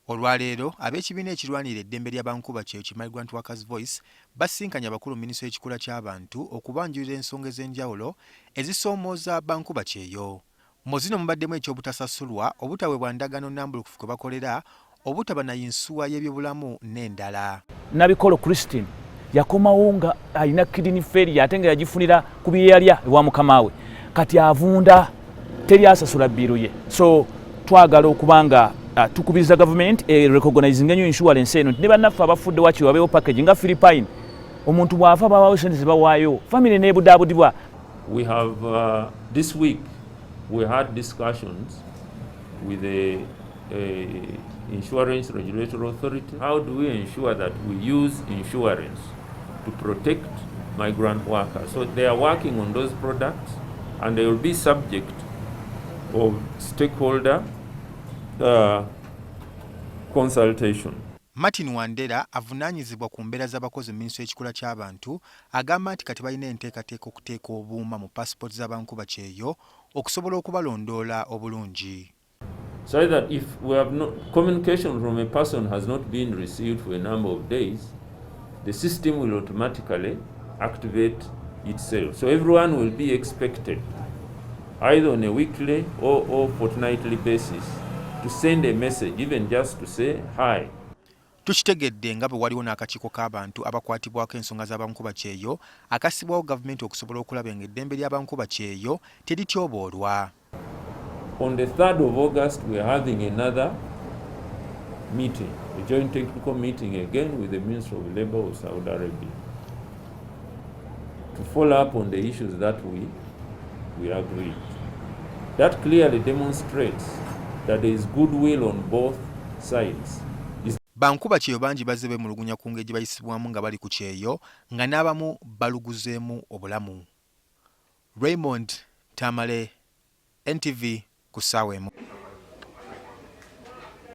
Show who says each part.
Speaker 1: Olwaleero ab'ekibiina ekirwanirira eddembe lyabankubakyeyo ki Migrant Workers Voice basinkanya abakulu mu Minisitule y'ekikula ky'abantu okubanjulira ensonga ez'enjawulo ezisoomooza bankubakyeyo. Mu zino mubaddemu eky'obutasasulwa, obutaweebwa ndagaano nnambulukufu kwe bakolera, obutaba na Yinsuwa y'ebyobulamu n'endala.
Speaker 2: Nabikolo Christine yakomawo nga alina kidney failure ate nga yagifunira ku byeyalya ewa mukama we. Kati avunda teri asasula bbiiro ye. So twagala okubanga tukubiriza government recognizing new insurance eno ne bannaffe abafudde wakiri wabeewo package nga Philippine omuntu bw'afa babawo sente zibawaayo family neebudaabudibwa.
Speaker 3: We have this week we had discussions with the Insurance Regulatory Authority. How do we ensure that we use insurance to protect migrant workers? So they are working on those products and they will be subject of stakeholder consultation.
Speaker 1: Martin Wandera avunaanyizibwa ku mbeera z'abakozi mu Minisitule y'ekikula ky'abantu agamba nti kati balina enteekateeka okuteeka obuuma mu paasipooti z'abankubakyeyo okusobola okubalondoola obulungi.
Speaker 3: So that if we have no communication from a person has not been received for a number of days, the system will automatically activate itself. So everyone will be expected, either on a weekly or fortnightly basis, to send a message, even just to say hi.
Speaker 1: Tukitegedde nga bwe waliwo n'akakiiko k'abantu abakwatibwako ensonga z'abankubakyeyo akassibwawo gavumenti okusobola okulaba ng'eddembe ly'abankubakyeyo terityoboolwa.
Speaker 3: On the 3rd of August, we are having another meeting, a joint technical meeting again with the Minister of Labour of Saudi Arabia, to follow up on the issues that we agreed. That clearly demonstrates that there is goodwill on both sides.
Speaker 1: Bankubakyeyo bangi bazze beemulugunya ku ngeri gye bayisibwamu nga bali ku kyeyo nga n'abamu baluguzeemu obulamu. Raymond Tamale, NTV ku ssaawa emu.